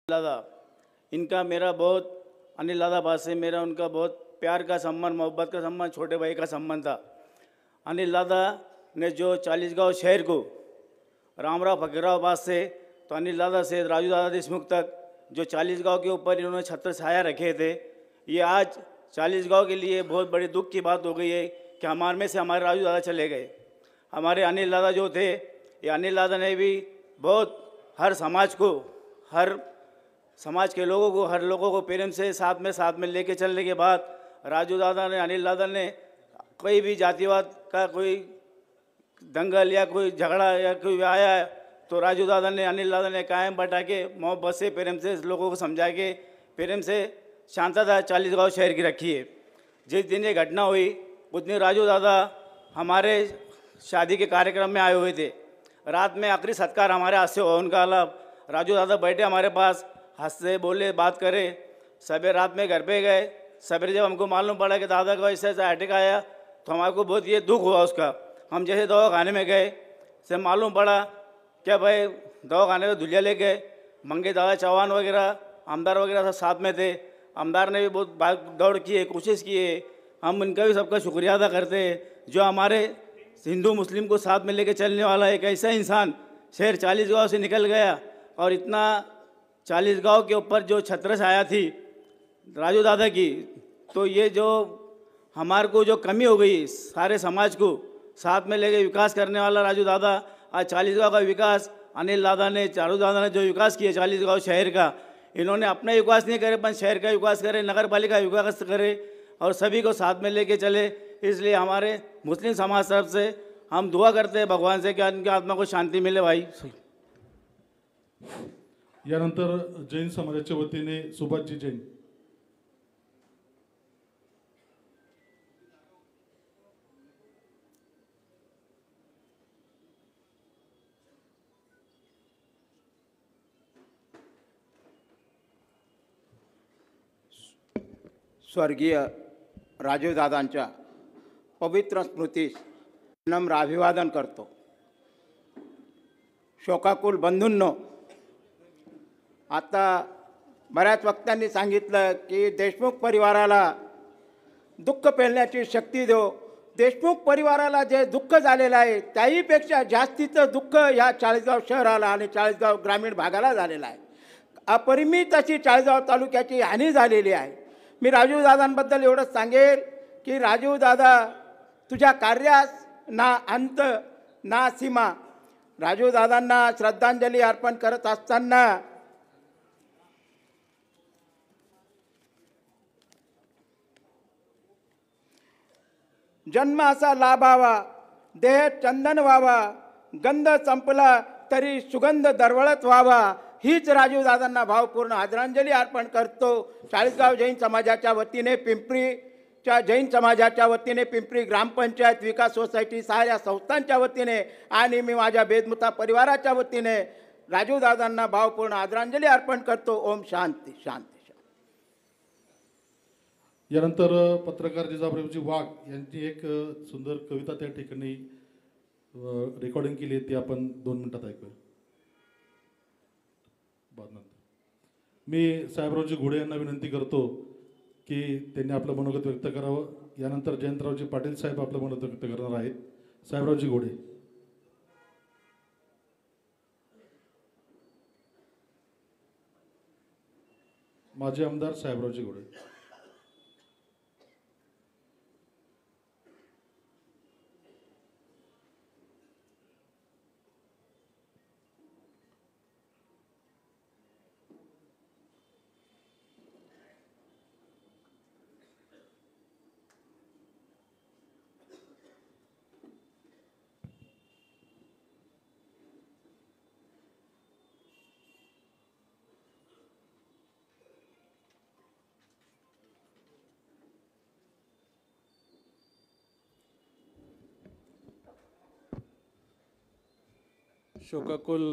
लादा, इनका मेरा बहुत अनिल लादाबाद से मेरा उनका बहुत प्यार का संबंध, मोहब्बत का संबंध, छोटे भाई का संबंध था। अनिल लादा ने जो चालीसगांव शहर को रामराव फकीराबाद से तो अनिल लादा से राजू दादा देशमुख तक जो चालीसगांव के ऊपर इन्होंने छत्र छाया रखे थे, ये आज चालीसगांव के लिए बहुत बड़ी दुख की बात हो गई है कि हमारे में से हमारे राजू दादा चले गए। हमारे अनिल लादा जो थे, ये अनिल लादा ने भी बहुत हर समाज को, हर समाज के लोगों को, हर लोगों को प्रेम से साथ में लेके चलने के बाद राजू दादा ने, अनिल दादा ने कोई भी जातिवाद का कोई दंगल या कोई झगड़ा या कोई आया तो राजू दादा ने, अनिल दादा ने कायम बैठा के मोहब्बत से, प्रेम से लोगों को समझा के, प्रेम से शांतता चालीसगांव शहर की रखी है। जिस दिन ये घटना हुई उस दिन राजू दादा हमारे शादी के कार्यक्रम में आए हुए थे। रात में आखिरी सत्कार हमारे हाथ से हुआ उनका अलाप। राजू दादा बैठे हमारे पास, हंसते बोले, बात करे। सवेरे रात में घर पे गए। सवेरे जब हमको मालूम पड़ा कि दादा को ऐसा ऐसा अटैक आया तो हमारे को बहुत ये दुख हुआ उसका। हम जैसे दवाखाने में गए, से मालूम पड़ा क्या भाई दवाखाने में धुलिया ले गए। मंगे दादा चौहान वगैरह, आमदार वगैरह सब साथ में थे। आमदार ने भी बहुत भाग दौड़ किए, कोशिश किए। हम उनका भी सबका शुक्रिया अदा करते हैं जो हमारे हिंदू मुस्लिम को साथ में लेके चलने वाला एक ऐसा इंसान शहर चालीसगांव से निकल गया। और इतना चालीसगांव के ऊपर जो छत्र छाया थी राजू दादा की, तो ये जो हमारे को जो कमी हो गई, सारे समाज को साथ में लेके विकास करने वाला राजू दादा, आज चालीसगांव का विकास अनिल दादा ने, राजू दादा ने जो विकास किया चालीसगांव शहर का, इन्होंने अपना विकास नहीं करे पर शहर का विकास करे, नगर पालिका विकास करे और सभी को साथ में लेके चले। इसलिए हमारे मुस्लिम समाज तरफ से हम दुआ करते हैं भगवान से कि उनकी आत्मा को शांति मिले। भाई यानंतर जैन समाजाच्या वतीने सुभाषजी जैन. स्वर्गीय राजूदादांच्या पवित्र स्मृतीस नम्र अभिवादन करतो. शोकाकुल बंधूंनो, आता बऱ्याच वक्त्यांनी सांगितलं की देशमुख परिवाराला दुःख पेलण्याची शक्ती देव. देशमुख परिवाराला जे दुःख झालेलं आहे त्याहीपेक्षा जास्तीचं दुःख ह्या चाळीसगाव शहराला आणि चाळीसगाव ग्रामीण भागाला झालेलं आहे. अपरिमित अशी चाळीसगाव तालुक्याची हानी झालेली आहे. मी राजू दादांबद्दल एवढंच सांगेल की राजू दादा, तुझ्या कार्यास ना अंत ना सीमा. राजू दादांना श्रद्धांजली अर्पण करत असताना जन्म असा लाभावा, देह चंदन व्हावा, गंध संपला तरी सुगंध दरवळत व्हावा, हीच राजू दादांना भावपूर्ण आदरांजली अर्पण करतो. चाळीसगाव जैन समाजाच्या वतीने, पिंपरीच्या जैन समाजाच्या वतीने, पिंपरी ग्रामपंचायत विकास सोसायटी, साऱ्या संस्थांच्या वतीने आणि मी माझ्या बेदमुता परिवाराच्या वतीने राजू दादांना भावपूर्ण आदरांजली अर्पण करतो. ओम शांती शांती. यानंतर पत्रकार जिजाबाईजी वाघ यांची एक सुंदर कविता त्या ठिकाणी रेकॉर्डिंग केली आहे, ती आपण 2 मिनिटात ऐकूया. मी साहेबरावजी घोडे यांना विनंती करतो की त्यांनी आपलं मनोगत व्यक्त करावं. यानंतर जयंतरावजी पाटील साहेब आपलं मनोगत व्यक्त करणार आहेत. साहेबरावजी घोडे. माजी आमदार साहेबरावजी घोडे. शोकाकुल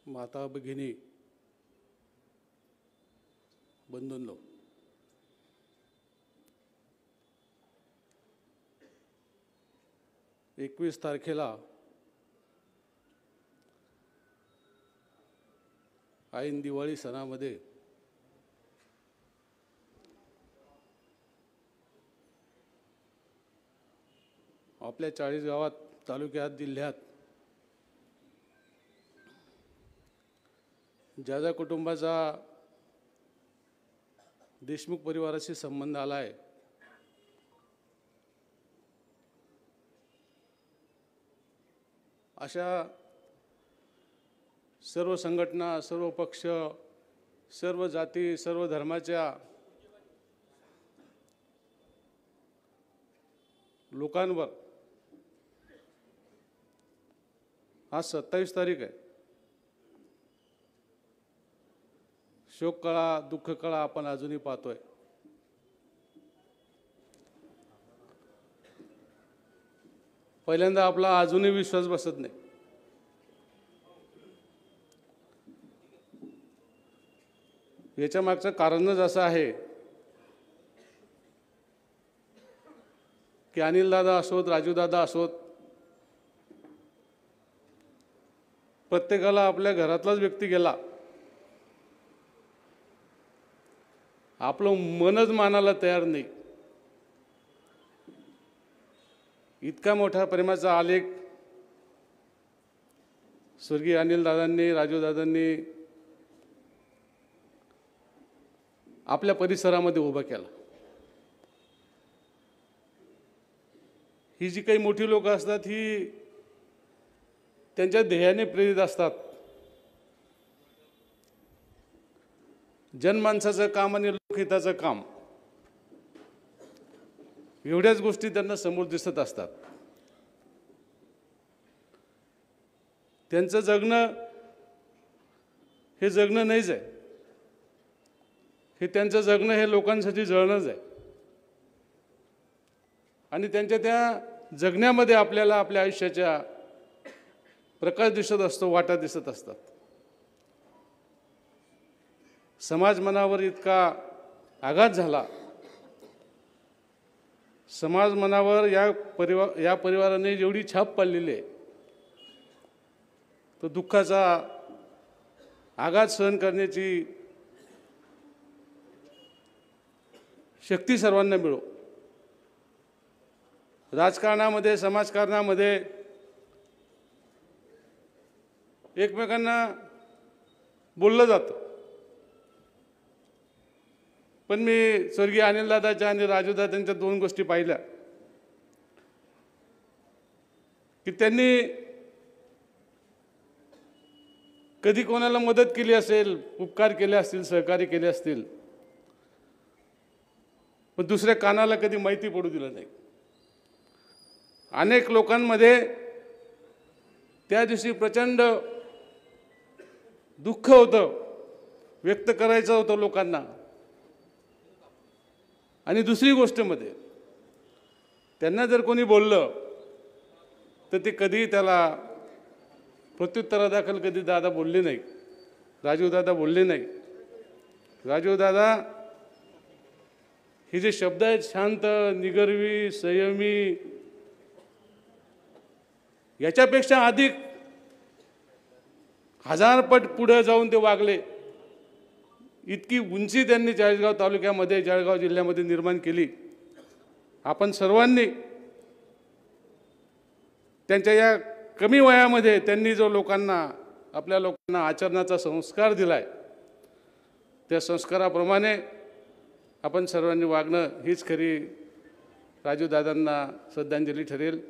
माता भगिनी बंधूंनो, 21 तारखेला ऐन दिवाळी सणामध्ये आपल्या 40 गावात, तालुक्यात, जिल्ह्यात ज्या ज्या कुटुंबाचा देशमुख परिवाराशी संबंध आला आहे, अशा सर्व संघटना, सर्व पक्ष, सर्व जाती, सर्व धर्माच्या लोकांवर आज 27 तारीख आहे. शोककळा, दुःखकळा आपण अजूनही पाहतोय. पहिल्यांदा आपला अजूनही विश्वास बसत नाही. याच्या मागचं कारणच असं आहे की अनिलदादा असोत, राजूदादा असोत, प्रत्येकाला आपल्या घरातलाच व्यक्ती गेला, आपलं मनच मानायला तयार नाही. इतका मोठा प्रेमाचा आलेख स्वर्गीय अनिलदादांनी, राजूदादांनी आपल्या परिसरामध्ये उभा केला. ही जी काही मोठी लोक असतात ही त्यांच्या ध्येयाने प्रेरित असतात. जनमानसाचं काम आणि लोकहिताचं काम एवढ्याच गोष्टी त्यांना समोर दिसत असतात. त्यांचं जगणं हे जगणं नाहीच आहे, हे त्यांचं जगणं हे लोकांसाठी जळणंच आहे. आणि त्यांच्या त्या जगण्यामध्ये आपल्याला आपल्या आयुष्याच्या प्रकाश दिसत असतो, वाटा दिसत असतात. समाज मनावर इतका आघात झाला, समाज मनावर या परिवाराने जेवढी छाप पाडलेली आहे, तो दुःखाचा आघात सहन करण्याची शक्ती सर्वांना मिळो. राजकारणामध्ये, समाजकारणामध्ये एकमेकांना बोललं जातं, पण मी स्वर्गीय अनिलदादाच्या आणि राजूदादांच्या 2 गोष्टी पाहिल्या की त्यांनी कधी कोणाला मदत केली असेल, उपकार केले असतील, सहकार्य केले असतील, पण दुसऱ्या कानाला कधी माहिती पडू दिलं नाही. अनेक लोकांमध्ये त्या दिवशी प्रचंड दुःख होतं, व्यक्त करायचं होतं लोकांना. आणि दुसरी गोष्टमध्ये त्यांना जर कोणी बोललं तर ते कधी त्याला प्रत्युत्तरादाखल कधी दादा बोलले नाही, राजूदादा बोलले नाही. राजूदादा हे जे शब्द आहेत, शांत, निगर्वी, संयमी, याच्यापेक्षा अधिक 1000 पट पुढे जाऊन ते वागले. इतकी उंची त्यांनी चाळीसगाव तालुक्यामध्ये, जळगाव जिल्ह्यामध्ये निर्माण केली. आपण सर्वांनी त्यांच्या या कमी वयामध्ये त्यांनी जो आपल्या लोकांना आचरणाचा संस्कार दिलाय, त्या संस्काराप्रमाणे आपण सर्वांनी वागणं हीच खरी राजूदादांना श्रद्धांजली ठरेल.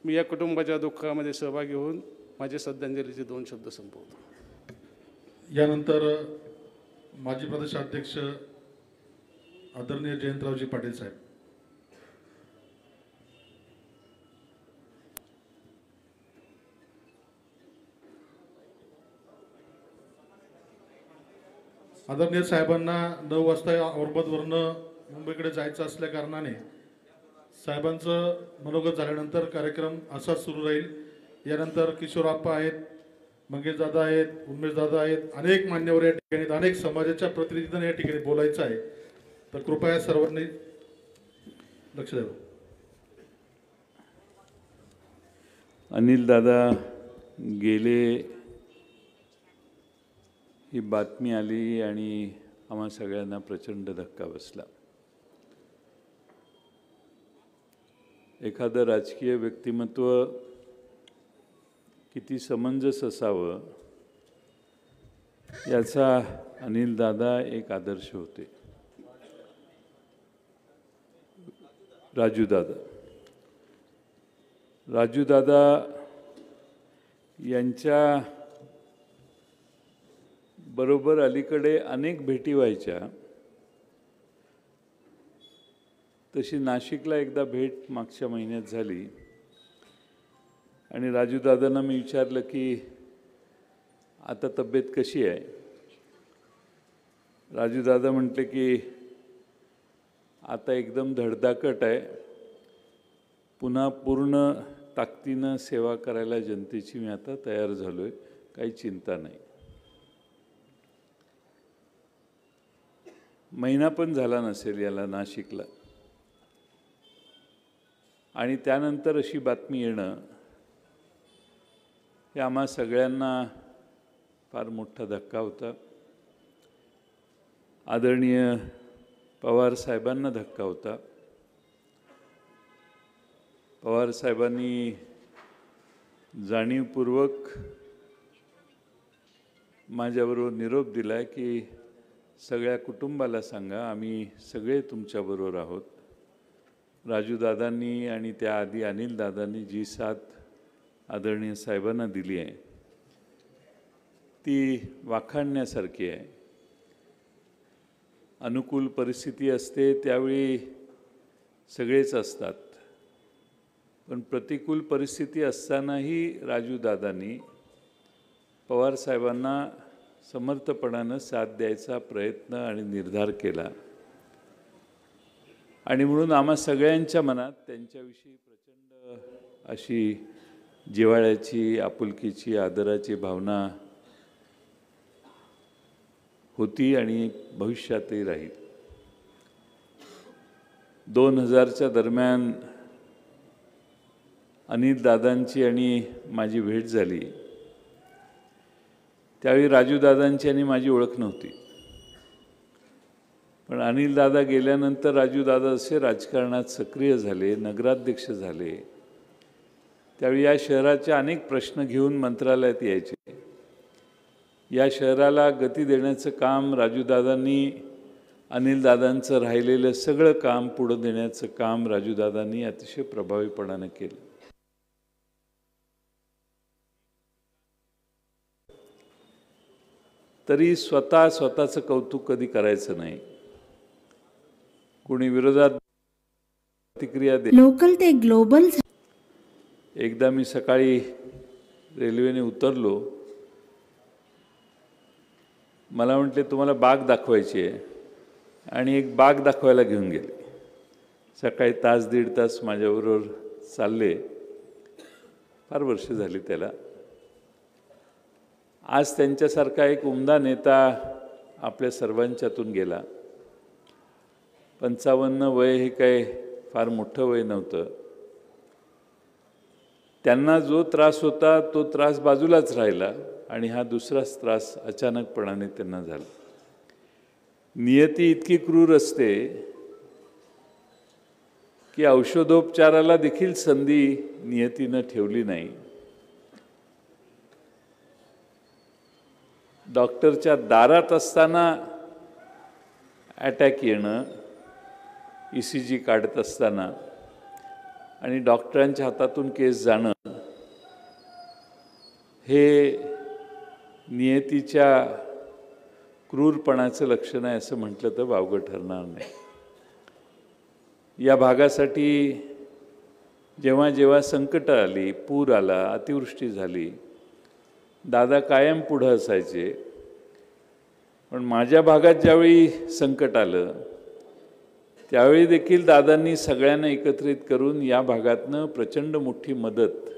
मी या कुटुंबाच्या दुःखामध्ये सहभागी होऊन माझे श्रद्धांजलीचे 2 शब्द संपवतो. यानंतर माजी प्रदेशाध्यक्ष आदरणीय जयंतरावजी पाटील साहेब. आदरणीय साहेबांना 9 वाजता औरंगाबादवरनं मुंबईकडे जायचं असल्या कारणाने साहेबांचं मनोगत झाल्यानंतर कार्यक्रम असाच सुरू राहील. यानंतर किशोरप्पा आहेत, मंगेशदादा आहेत, उमेशदादा आहेत, अनेक मान्यवर या ठिकाणी, अनेक समाजाच्या प्रतिनिधींना या ठिकाणी बोलायचं आहे. तर कृपया सर्वांनी लक्ष द्यावं. अनिलदादा गेले ही बातमी आली आणि आम्हा सगळ्यांना प्रचंड धक्का बसला. एखादं राजकीय व्यक्तिमत्व किती समंजस असावं याचा अनिल दादा एक आदर्श होते. राजू दादा यांच्या बरोबर अलीकडे अनेक भेटी व्हायच्या. तशी नाशिकला एकदा भेट मागच्या महिन्यात झाली आणि राजू दादांना मी विचारलं की आता तब्येत कशी आहे. राजू दादा म्हटले की आता एकदम धडधाकट आहे, पुन्हा पूर्ण ताकदीनं सेवा करायला जनतेची मी आता तयार झालो आहे, काही चिंता नाही. महिना पण झाला नसेल याला नाशिकला आणि त्यानंतर अशी बातमी येणं हे आम्हा सगळ्यांना फार मोठा धक्का होता. आदरणीय पवार साहेबांना धक्का होता. पवार साहेबांनी जाणीवपूर्वक माझ्याबरोबर निरोप दिला की सगळ्या कुटुंबाला सांगा आम्ही सगळे तुमच्याबरोबर आहोत. राजू दादांनी आणि त्याआधी अनिल दादांनी जी साथ आदरणीय साहेबांना दिली आहे ती वाखाणण्यासारखी आहे. अनुकूल परिस्थिती असते त्यावेळी सगळेच असतात, पण प्रतिकूल परिस्थिती असतानाही राजू दादांनी पवार साहेबांना समर्थपणानं साथ द्यायचा प्रयत्न आणि निर्धार केला आणि म्हणून आम्हा सगळ्यांच्या मनात त्यांच्याविषयी प्रचंड अशी जिव्हाळ्याची, आपुलकीची, आदराची भावना होती आणि भविष्यातही राहील. 2000च्या दरम्यान अनिल दादांची आणि माझी भेट झाली. त्यावेळी राजू दादांची आणि माझी ओळख नव्हती, पण अनिल दादा गेल्यानंतर राजू दादा असे राजकारणात सक्रिय झाले, नगराध्यक्ष झाले. त्यावेळी या शहराचे अनेक प्रश्न घेऊन मंत्रालयात यायचे. या शहराला गती देण्याचं काम राजूदादांनी, अनिलदादांचं राहिलेलं सगळं काम पुढं देण्याचं काम राजूदादांनी अतिशय प्रभावीपणानं केलं. तरी स्वतःचं कौतुक कधी करायचं नाही. कोणी विरोधात प्रतिक्रिया दे. लोकल ते ग्लोबल. एकदा मी सकाळी रेल्वेने उतरलो. मला म्हटले तुम्हाला बाग दाखवायची आहे आणि एक बाग दाखवायला घेऊन गेले. सकाळी तास दीड तास माझ्याबरोबर चालले. फार वर्ष झाली त्याला. आज त्यांच्यासारखा एक उमदा नेता आपल्या सर्वांच्यातून गेला. 55 वय हे काय फार मोठं वय नव्हतं. त्यांना जो त्रास होता तो त्रास बाजूलाच राहिला आणि हा दुसराच त्रास अचानकपणाने त्यांना झाला. नियती इतकी क्रूर असते की औषधोपचाराला देखील संधी नियतीनं ठेवली नाही. डॉक्टरच्या दारात असताना अटॅक येणं, ECG काढत असताना आणि डॉक्टरांच्या हातातून केस जाणं हे नियतीच्या क्रूरपणाचं लक्षण आहे असं म्हटलं तर वावगं ठरणार नाही. या भागासाठी जेव्हा जेव्हा संकट आली, पूर आला, अतिवृष्टी झाली, दादा कायम पुढं असायचे. पण माझ्या भागात ज्यावेळी संकट आलं त्यावेळी देखील दादांनी सगळ्यांना एकत्रित करून या भागातनं प्रचंड मोठी मदत